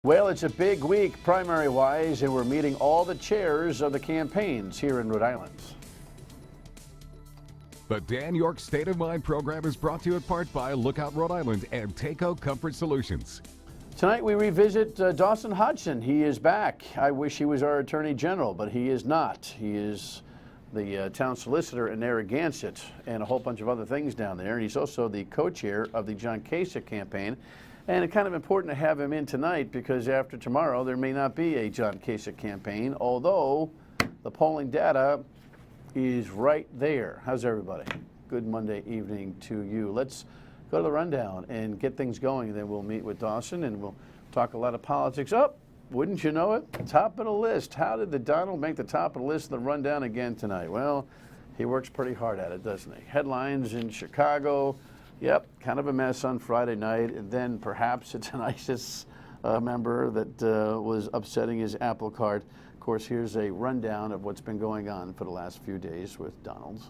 Well, it's a big week primary-wise, and we're meeting all the chairs of the campaigns here in Rhode Island. The Dan Yorke State of Mind program is brought to you in part by Lookout Rhode Island and Takeo Comfort Solutions. Tonight we revisit Dawson Hodgson. He is back. I wish he was our Attorney General, but he is not. He is the town solicitor in Narragansett and a whole bunch of other things down there. And he's also the co-chair of the John Kasich campaign. And it's kind of important to have him in tonight because after tomorrow there may not be a John Kasich campaign, although the polling data is right there. How's everybody? Good Monday evening to you. Let's go to the rundown and get things going. Then we'll meet with Dawson and we'll talk a lot of politics. Oh, wouldn't you know it? Top of the list. How did the Donald make the top of the list in the rundown again tonight? Well, he works pretty hard at it, doesn't he? Headlines in Chicago. Yep, kind of a mess on Friday night, and then perhaps it's an ISIS member that was upsetting his Apple Cart. Of course, here's a rundown of what's been going on for the last few days with Donald.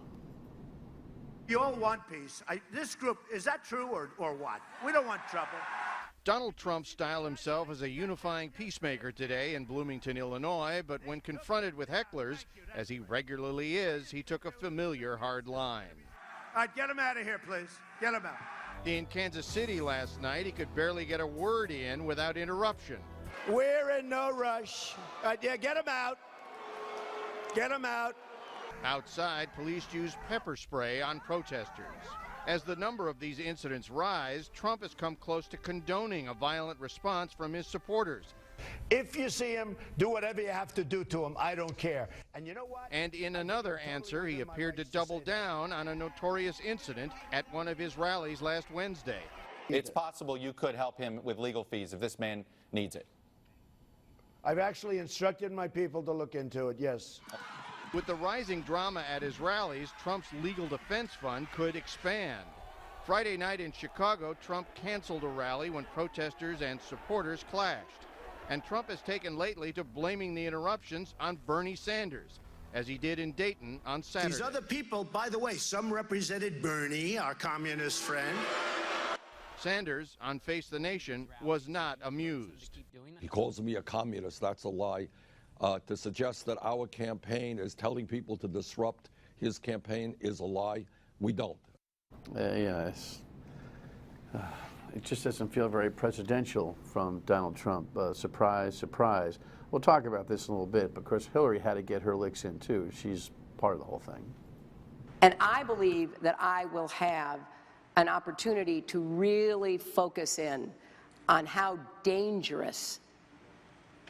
You all want peace. This group, is that true or what? We don't want trouble. Donald Trump styled himself as a unifying peacemaker today in Bloomington, Illinois, but when confronted with hecklers, as he regularly is, he took a familiar hard line. All right, get him out of here, please. Get him out. In Kansas City last night, he could barely get a word in without interruption. We're in no rush. Yeah, get him out. Get him out. Outside, police used pepper spray on protesters. As the number of these incidents rise, Trump has come close to condoning a violent response from his supporters. If you see him, do whatever you have to do to him. I don't care. And you know what? And in another answer, he appeared to double down on a notorious incident at one of his rallies last Wednesday. It's possible you could help him with legal fees if this man needs it. I've actually instructed my people to look into it, yes. With the rising drama at his rallies, Trump's legal defense fund could expand. Friday night in Chicago, Trump canceled a rally when protesters and supporters clashed. And Trump has taken lately to blaming the interruptions on Bernie Sanders, as he did in Dayton on Saturday. These other people, by the way, some represented Bernie, our communist friend. Sanders, on Face the Nation, was not amused. He calls me a communist. That's a lie. To suggest that our campaign is telling people to disrupt his campaign is a lie. We don't. Yes. It just doesn't feel very presidential from Donald Trump. Surprise, surprise. We'll talk about this in a little bit, but of course Hillary had to get her licks in too. She's part of the whole thing. And I believe that I will have an opportunity to really focus in on how dangerous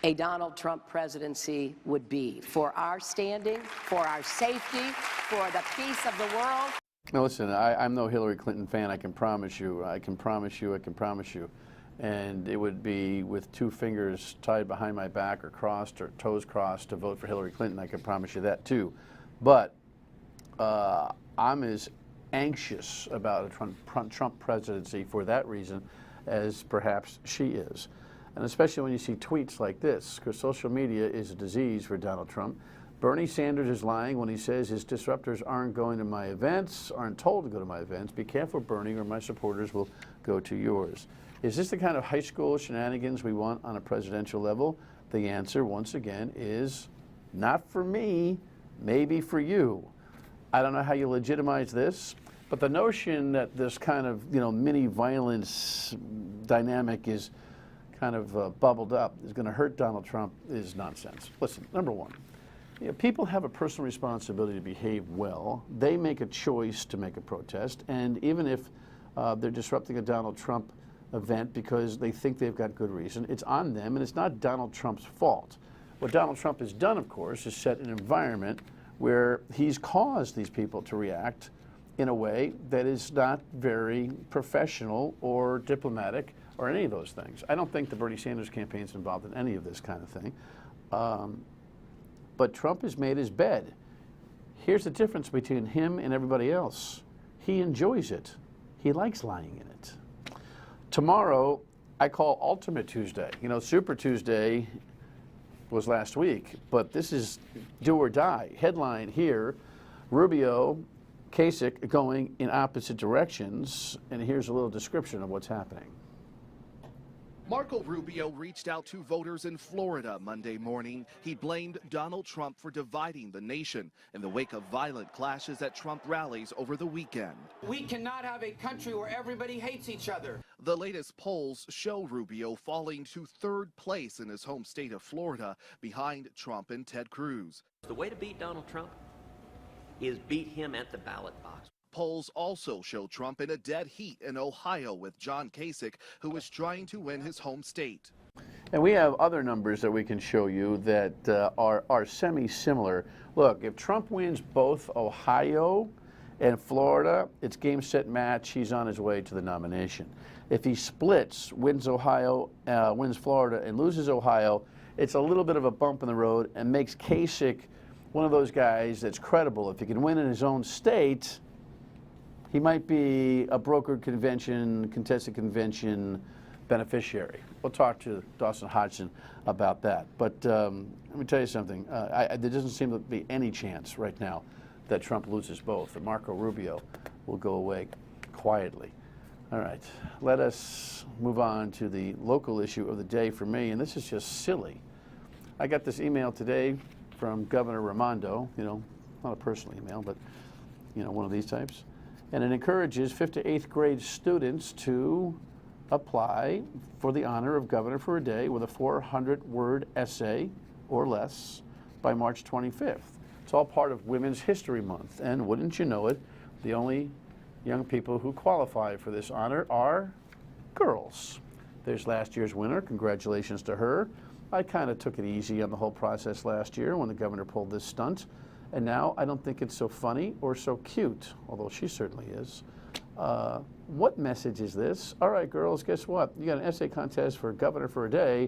a Donald Trump presidency would be for our standing, for our safety, for the peace of the world. Now listen, I'm no Hillary Clinton fan, I can promise you. I can promise you. And it would be with two fingers tied behind my back or crossed or toes crossed to vote for Hillary Clinton. I can promise you that too. But I'm as anxious about a Trump presidency for that reason as perhaps she is. And especially when you see tweets like this, because social media is a disease for Donald Trump. Bernie Sanders is lying when he says his disruptors aren't going to my events, aren't told to go to my events. Be careful, Bernie, or my supporters will go to yours. Is this the kind of high school shenanigans we want on a presidential level? The answer, once again, is not for me, maybe for you. I don't know how you legitimize this, but the notion that this kind of, mini violence dynamic is kind of bubbled up is going to hurt Donald Trump is nonsense. Listen, number one. People have a personal responsibility to behave well. They make a choice to make a protest, and even if they're disrupting a Donald Trump event because they think they've got good reason, it's on them, and it's not Donald Trump's fault. What Donald Trump has done, of course, is set an environment where he's caused these people to react in a way that is not very professional or diplomatic or any of those things. I don't think the Bernie Sanders campaign is involved in any of this kind of thing. But Trump has made his bed. Here's the difference between him and everybody else. He enjoys it. He likes lying in it. Tomorrow, I call Ultimate Tuesday. Super Tuesday was last week, but this is do or die. Headline here, Rubio, Kasich going in opposite directions, and here's a little description of what's happening. Marco Rubio reached out to voters in Florida Monday morning. He blamed Donald Trump for dividing the nation in the wake of violent clashes at Trump rallies over the weekend. We cannot have a country where everybody hates each other. The latest polls show Rubio falling to third place in his home state of Florida, behind Trump and Ted Cruz. The way to beat Donald Trump is beat him at the ballot box. Polls also show Trump in a dead heat in Ohio with John Kasich, who is trying to win his home state. And we have other numbers that we can show you that are semi-similar. Look, if Trump wins both Ohio and Florida, it's game, set, match. He's on his way to the nomination. If he splits, wins Ohio, wins Florida, and loses Ohio, it's a little bit of a bump in the road and makes Kasich one of those guys that's credible. If he can win in his own state, he might be a brokered convention, contested convention beneficiary. We'll talk to Dawson Hodgson about that. But let me tell you something. There doesn't seem to be any chance right now that Trump loses both. And Marco Rubio will go away quietly. All right, let us move on to the local issue of the day for me, and this is just silly. I got this email today from Governor Raimondo, not a personal email, but, one of these types. And it encourages 5th to 8th grade students to apply for the honor of governor for a day with a 400-word essay or less by March 25th. It's all part of Women's History Month. And wouldn't you know it, the only young people who qualify for this honor are girls. There's last year's winner. Congratulations to her. I kind of took it easy on the whole process last year when the governor pulled this stunt. And now I don't think it's so funny or so cute, although she certainly is. What message is this? All right, girls, guess what? You got an essay contest for governor for a day,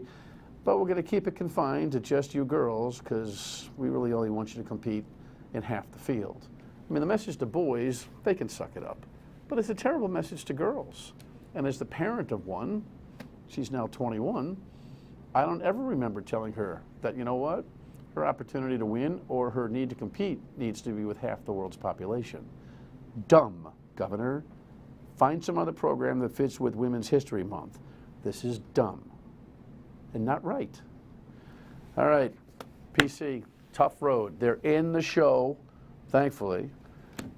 but we're going to keep it confined to just you girls because we really only want you to compete in half the field. I mean, the message to boys, they can suck it up. But it's a terrible message to girls. And as the parent of one, she's now 21, I don't ever remember telling her that, you know what? Her opportunity to win or her need to compete needs to be with half the world's population. Dumb, Governor. Find some other program that fits with Women's History Month. This is dumb and not right. All right, PC, tough road. They're in the show, thankfully.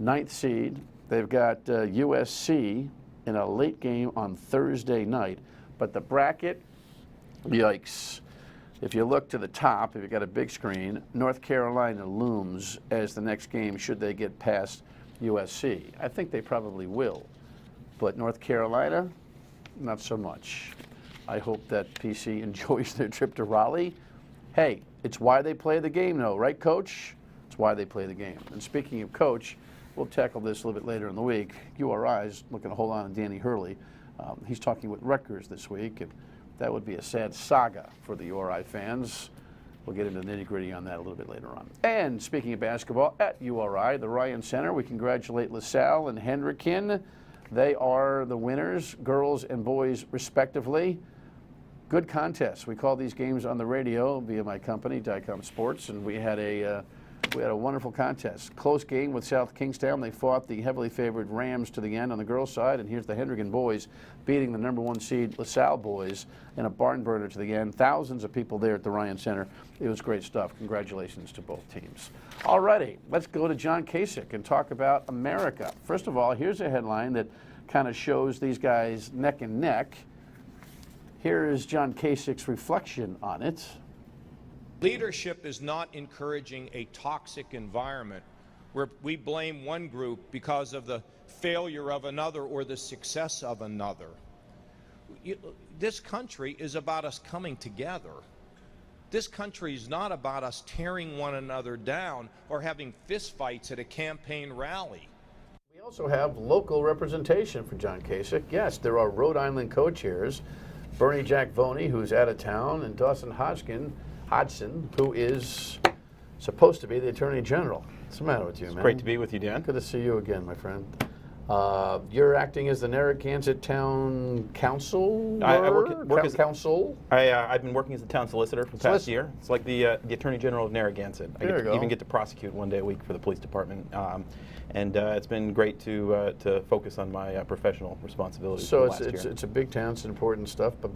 9th seed. They've got USC in a late game on Thursday night. But the bracket, yikes. If you look to the top, if you've got a big screen, North Carolina looms as the next game should they get past USC. I think they probably will. But North Carolina, not so much. I hope that PC enjoys their trip to Raleigh. Hey, it's why they play the game, though, right, Coach? It's why they play the game. And speaking of Coach, we'll tackle this a little bit later in the week. URI's looking to hold on to Danny Hurley. He's talking with Rutgers this week, and that would be a sad saga for the URI fans. We'll get into the nitty-gritty on that a little bit later on. And speaking of basketball, at URI, the Ryan Center, we congratulate LaSalle and Hendricken. They are the winners, girls and boys respectively. Good contest. We call these games on the radio via my company, Dicom Sports, and we had a wonderful contest. Close game with South Kingstown. They fought the heavily favored Rams to the end on the girls' side, and here's the Hendricken boys beating the #1 seed LaSalle boys in a barn burner to the end. Thousands of people there at the Ryan Center. It was great stuff. Congratulations to both teams. All righty, let's go to John Kasich and talk about America. First of all, here's a headline that kind of shows these guys neck and neck. Here is John Kasich's reflection on it. Leadership is not encouraging a toxic environment where we blame one group because of the failure of another or the success of another. This country is about us coming together. This country is not about us tearing one another down or having fistfights at a campaign rally. We also have local representation for John Kasich. Yes, there are Rhode Island co-chairs, Bernie Jack Voney, who's out of town, and Dawson Hodgson, who is supposed to be the Attorney General. What's the matter with you, man? Great to be with you, Dan. Good to see you again, my friend. You're acting as the Narragansett Town Council? I work as council. I've been working as the town solicitor for the past year. It's like the Attorney General of Narragansett. I even get to prosecute one day a week for the police department, and it's been great to focus on my professional responsibilities. So for the last year. It's a big town, it's important stuff. But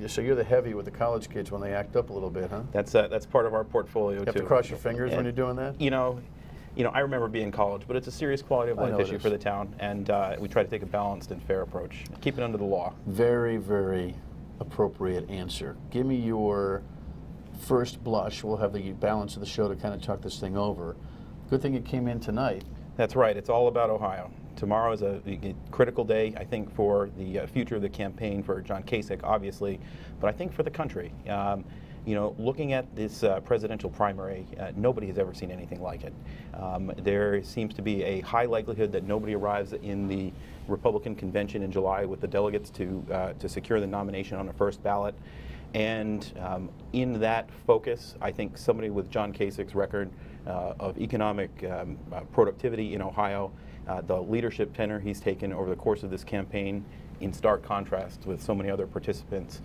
so you're the heavy with the college kids when they act up a little bit, huh? That's part of our portfolio you too. Have to cross your fingers when you're doing that. You know, I remember being in college, but it's a serious quality of life issue for the town, and we try to take a balanced and fair approach. Keep it under the law. Very, very appropriate answer. Give me your first blush. We'll have the balance of the show to kind of talk this thing over. Good thing it came in tonight. That's right. It's all about Ohio. Tomorrow is a critical day, I think, for the future of the campaign for John Kasich, obviously, but I think for the country. You know, looking at this presidential primary, nobody has ever seen anything like it. There seems to be a high likelihood that nobody arrives in the Republican convention in July with the delegates to secure the nomination on the first ballot. And in that focus, I think somebody with John Kasich's record of economic productivity in Ohio, the leadership tenor he's taken over the course of this campaign, in stark contrast with so many other participants,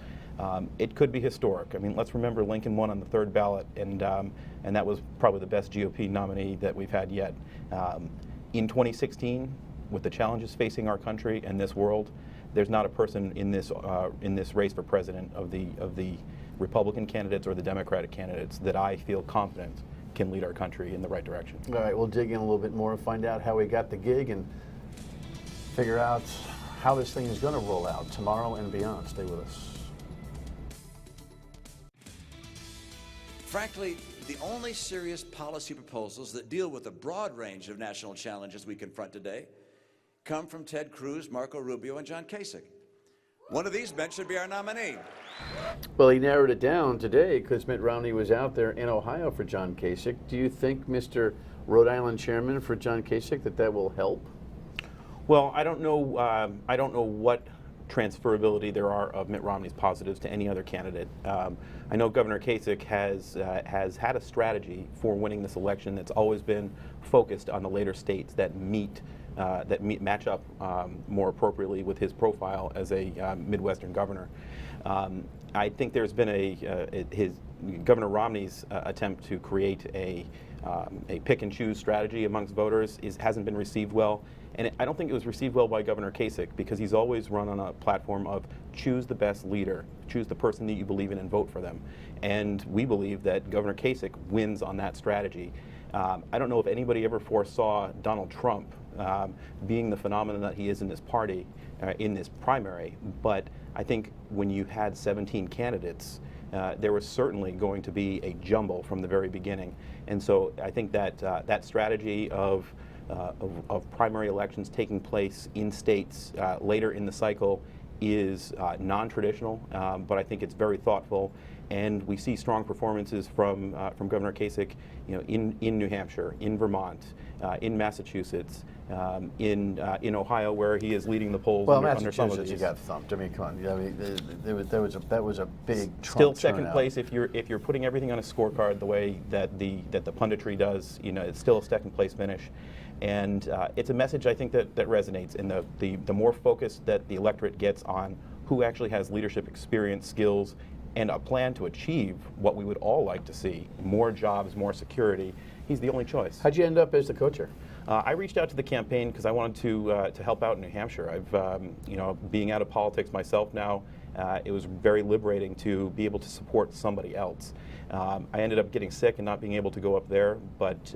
it could be historic. I mean, let's remember Lincoln won on the third ballot, and that was probably the best GOP nominee that we've had yet. In 2016, with the challenges facing our country and this world, there's not a person in this race for president of the Republican candidates or the Democratic candidates that I feel confident can lead our country in the right direction. All right, we'll dig in a little bit more and find out how he got the gig and figure out how this thing is going to roll out tomorrow and beyond. Stay with us. Frankly, the only serious policy proposals that deal with the broad range of national challenges we confront today come from Ted Cruz, Marco Rubio, and John Kasich. One of these men should be our nominee. Well, he narrowed it down today because Mitt Romney was out there in Ohio for John Kasich. Do you think, Mr. Rhode Island chairman for John Kasich, that will help? Well, I don't know what transferability there are of Mitt Romney's positives to any other candidate. I know Governor Kasich has had a strategy for winning this election that's always been focused on the later states that match up more appropriately with his profile as a Midwestern governor. I think there's been his Governor Romney's attempt to create a pick and choose strategy amongst voters hasn't been received well. And I don't think it was received well by Governor Kasich because he's always run on a platform of choose the best leader, choose the person that you believe in and vote for them. And we believe that Governor Kasich wins on that strategy. I don't know if anybody ever foresaw Donald Trump being the phenomenon that he is in this party, in this primary, but I think when you had 17 candidates, there was certainly going to be a jumble from the very beginning. And so I think that that strategy of primary elections taking place in states later in the cycle is non-traditional, but I think it's very thoughtful. And we see strong performances from Governor Kasich, in New Hampshire, in Vermont, in Massachusetts, in Ohio, where he is leading the polls. Well, under some of Massachusetts, these. you got thumped. I mean, come on. I mean, that was a big Trump Still second turnout. place if you're putting everything on a scorecard the way that the punditry does. It's still a second place finish. And it's a message I think that resonates. And the more focus that the electorate gets on who actually has leadership experience, skills, and a plan to achieve what we would all like to see, more jobs, more security, he's the only choice. How'd you end up as the co-chair? I reached out to the campaign because I wanted to help out in New Hampshire. I've, being out of politics myself now, it was very liberating to be able to support somebody else. I ended up getting sick and not being able to go up there, but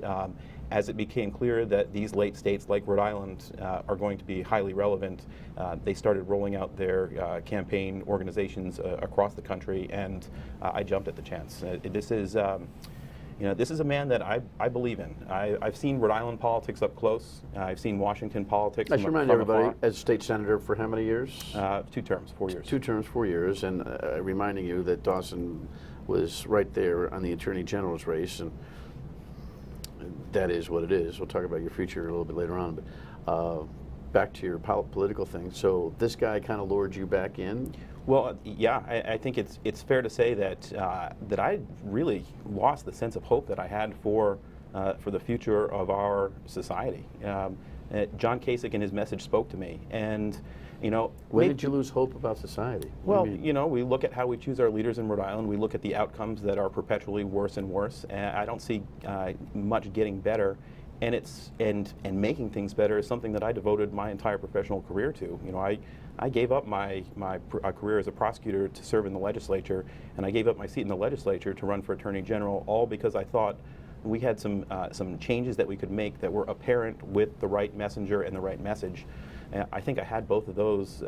as it became clear that these late states like Rhode Island are going to be highly relevant, they started rolling out their campaign organizations across the country, and I jumped at the chance. This is a man that I believe in. I've seen Rhode Island politics up close. I've seen Washington politics. I should remind everybody, as state senator for how many years? 2 terms, 4 years. 2 terms, 4 years, and reminding you that Dawson was right there on the Attorney General's race, and that is what it is. We'll talk about your future a little bit later on, but back to your political thing. So this guy kind of lured you back in? Well, yeah, I think it's fair to say that that I really lost the sense of hope that I had for the future of our society. John Kasich and his message spoke to me. And, you know, when did you lose hope about society? Well, you know, we look at how we choose our leaders in Rhode Island. We look at the outcomes that are perpetually worse and worse. And I don't see much getting better. And making things better is something that I devoted my entire professional career to. You know, I gave up my career as a prosecutor to serve in the legislature, and I gave up my seat in the legislature to run for Attorney General, all because I thought we had some changes that we could make that were apparent with the right messenger and the right message. I think I had both of those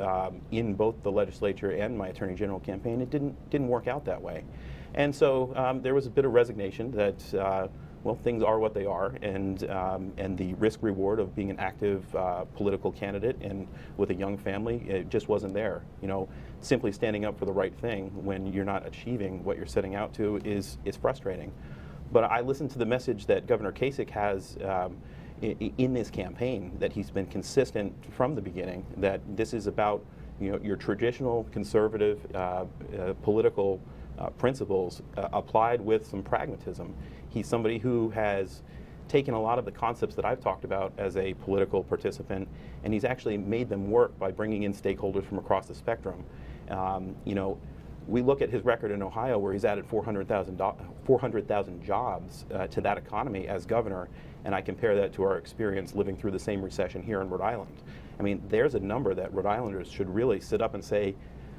in both the legislature and my Attorney General campaign. It didn't work out that way, and so there was a bit of resignation that. Well, things are what they are, and the risk reward of being an active political candidate and with a young family, it just wasn't there. You know, simply standing up for the right thing when you're not achieving what you're setting out to is frustrating. But I listened to the message that Governor Kasich has in this campaign, that he's been consistent from the beginning, that this is about, you know, your traditional conservative political principles applied with some pragmatism. He's somebody who has taken a lot of the concepts that I've talked about as a political participant, and he's actually made them work by bringing in stakeholders from across the spectrum. You know, we look at his record in Ohio, where he's added 400,000 jobs to that economy as governor, and I compare that to our experience living through the same recession here in Rhode Island. I mean, there's a number that Rhode Islanders should really sit up and say,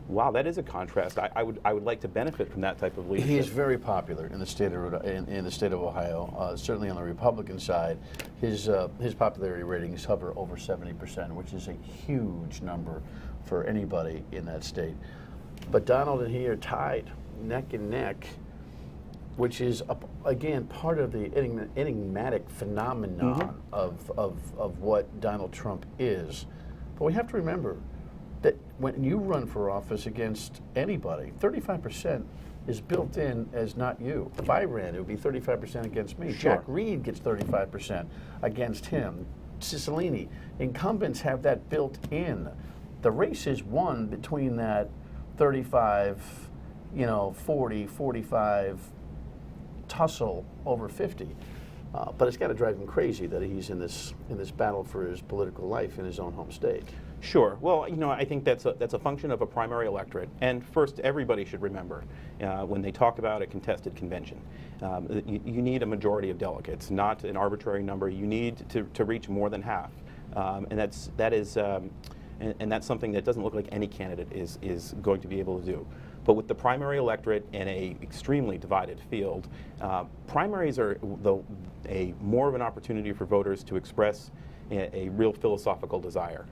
wow, that is a contrast. I would like to benefit from that type of leadership. He is very popular in the state of in the state of Ohio. Certainly on the Republican side, his popularity ratings hover over 70%, which is a huge number for anybody in that state. But Donald and he are tied neck and neck, which is again part of the enigmatic phenomenon of what Donald Trump is. But we have to remember that when you run for office against anybody, 35% is built in as not you. If I ran, it would be 35% against me. Sure. Jack Reed gets 35% against him. Cicilline. Incumbents have that built in. The race is won between that 35, 40, 45 tussle over 50. But it's got to drive him crazy that he's in this battle for his political life in his own home state. Sure. Well, you know, I think that's a function of a primary electorate. And first, everybody should remember when they talk about a contested convention, you need a majority of delegates, not an arbitrary number. You need to reach more than half, and that's something that doesn't look like any candidate is going to be able to do. But with the primary electorate in a extremely divided field, primaries are more of an opportunity for voters to express a real philosophical desire.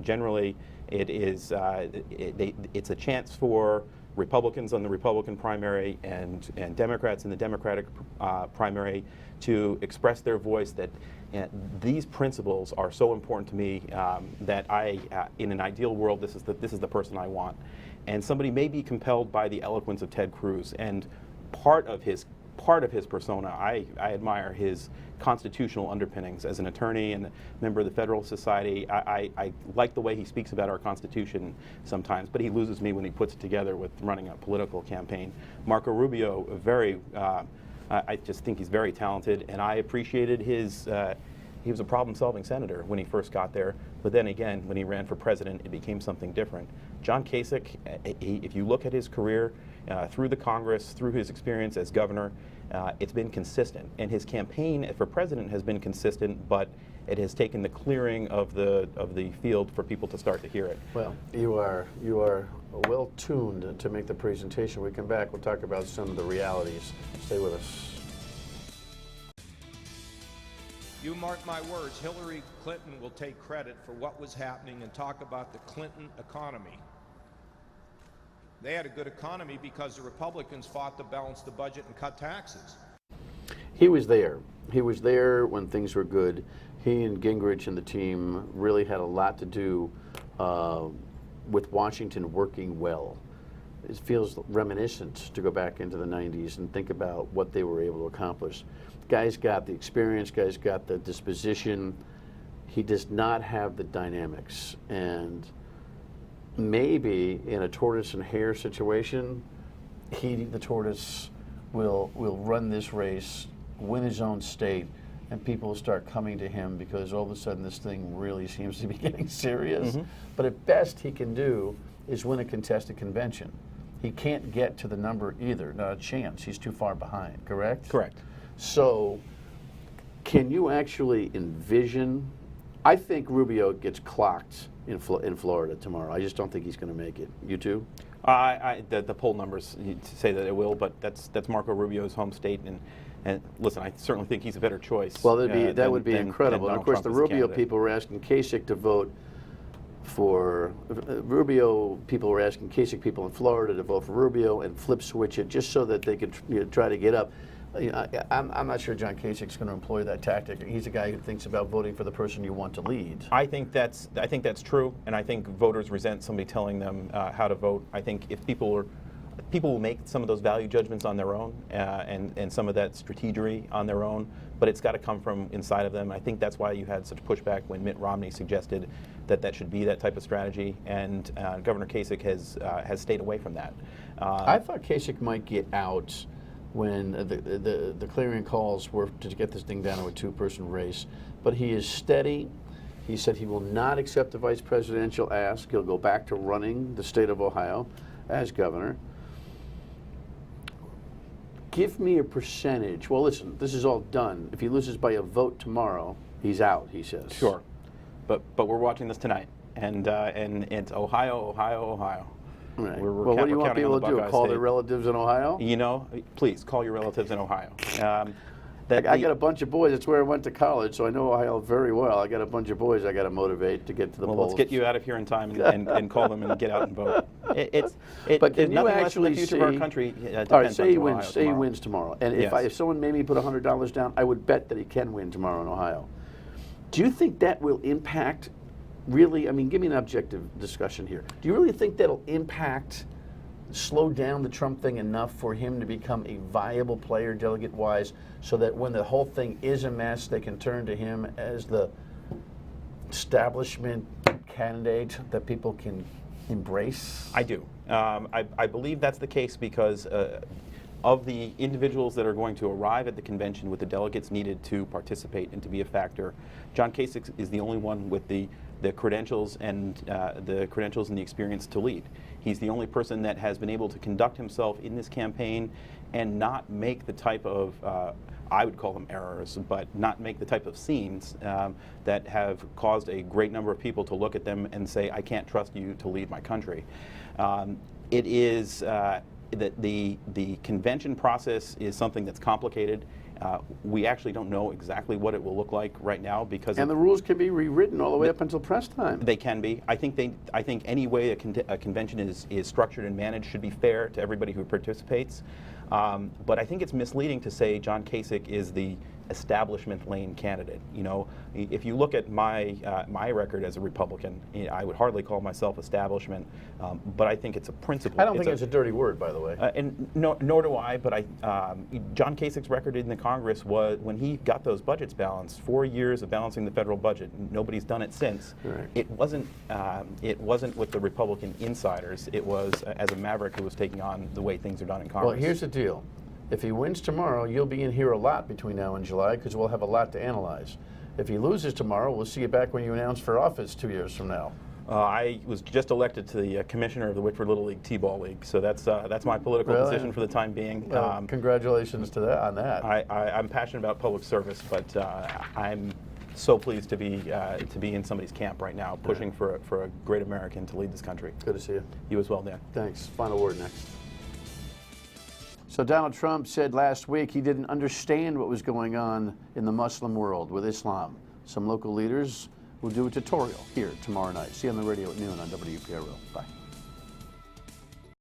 Generally, it's a chance for Republicans on the Republican primary and Democrats in the Democratic primary to express their voice that these principles are so important to me that in an ideal world, this is the person I want. And somebody may be compelled by the eloquence of Ted Cruz, and part of his persona, I admire his constitutional underpinnings as an attorney and member of the Federalist Society. I like the way he speaks about our Constitution sometimes, but he loses me when he puts it together with running a political campaign. Marco Rubio, I just think he's very talented, and I appreciated he was a problem-solving senator when he first got there, but then again, when he ran for president, it became something different. John Kasich, if you look at his career through the Congress, through his experience as governor, it's been consistent. And his campaign for president has been consistent, but it has taken the clearing of the field for people to start to hear it. Well, you are well tuned to make the presentation. When we come back, we'll talk about some of the realities. Stay with us. You mark my words, Hillary Clinton will take credit for what was happening and talk about the Clinton economy. They had a good economy because the Republicans fought to balance the budget and cut taxes. He was there. He was there when things were good. He and Gingrich and the team really had a lot to do with Washington working well. It feels reminiscent to go back into the 90s and think about what they were able to accomplish. Guy's got the experience, guy's got the disposition. He does not have the dynamics. And maybe in a tortoise and hare situation, he, the tortoise, will run this race, win his own state, and people will start coming to him because all of a sudden this thing really seems to be getting serious. Mm-hmm. But at best he can do is win a contested convention. He can't get to the number either, not a chance. He's too far behind, correct? Correct. So can you actually envision? I think Rubio gets clocked in Florida tomorrow. I just don't think he's going to make it. You too? The poll numbers say that it will, but that's Marco Rubio's home state, and listen, I certainly think he's a better choice. Well, that would be incredible. Than And of course, Trump the as Rubio candidate. people were asking Kasich to vote for Rubio. People were asking Kasich people in Florida to vote for Rubio and flip switch it just so that they could try to get up. I'm not sure John Kasich's going to employ that tactic. He's a guy who thinks about voting for the person you want to lead. I think that's true, and I think voters resent somebody telling them how to vote. I think if people will make some of those value judgments on their own, and some of that strategery on their own, but it's got to come from inside of them. I think that's why you had such pushback when Mitt Romney suggested that should be that type of strategy, and Governor Kasich has stayed away from that. I thought Kasich might get out when the clarion calls were to get this thing down to a two-person race, but he is steady. He said he will not accept the vice presidential ask. He'll go back to running the state of Ohio as governor. Give me a percentage. Well, listen, this is all done. If he loses by a vote tomorrow, he's out, he says. Sure, but we're watching this tonight, and it's Ohio, Ohio, Ohio. Right. We're well, what do you want counting on people to the do? Call Buckeye their State. relatives in Ohio? You know, please call your relatives in Ohio. I got a bunch of boys. That's where I went to college, so I know Ohio very well. I got a bunch of boys I got to motivate to get to the polls. Well, let's get you out of here in time and call them and get out and vote. But can you nothing less than actually the future see? of our country depends All right, say on he Ohio wins. Say he tomorrow. wins tomorrow, and Yes. if someone made me put $100 down, I would bet that he can win tomorrow in Ohio. Do you think that will impact? Really, I mean, give me an objective discussion here. Do you really think that'll impact? Slow down the Trump thing enough for him to become a viable player delegate-wise so that when the whole thing is a mess, they can turn to him as the establishment candidate that people can embrace? I do. I believe that's the case because of the individuals that are going to arrive at the convention with the delegates needed to participate and to be a factor, John Kasich is the only one with the credentials and the experience to lead. He's the only person that has been able to conduct himself in this campaign and not make the type of, I would call them errors, but not make the type of scenes that have caused a great number of people to look at them and say, I can't trust you to lead my country. It is the convention process is something that's complicated. We actually don't know exactly what it will look like right now because the rules can be rewritten all the way up until press time. They can be. I think any way a convention is structured and managed should be fair to everybody who participates. But I think it's misleading to say John Kasich is the establishment lane candidate. You know, if you look at my record as a Republican, I would hardly call myself establishment, but I think it's a principle. I don't think it's a dirty word, by the way. And nor do I. But John Kasich's record in the Congress was when he got those budgets balanced. 4 years of balancing the federal budget. Nobody's done it since. Right. It wasn't with the Republican insiders. It was as a maverick who was taking on the way things are done in Congress. Well, here's the deal. If he wins tomorrow, you'll be in here a lot between now and July because we'll have a lot to analyze. If he loses tomorrow, we'll see you back when you announce for office 2 years from now. I was just elected to the commissioner of the Whitford Little League T-ball league, so that's my political Really? position for the time being. Well, congratulations to that on that. I'm passionate about public service, but I'm so pleased to be in somebody's camp right now, pushing for a great American to lead this country. Good to see you. You as well, Dan. Thanks. Final word next. So Donald Trump said last week he didn't understand what was going on in the Muslim world with Islam. Some local leaders will do a tutorial here tomorrow night. See you on the radio at noon on WPRO. Bye.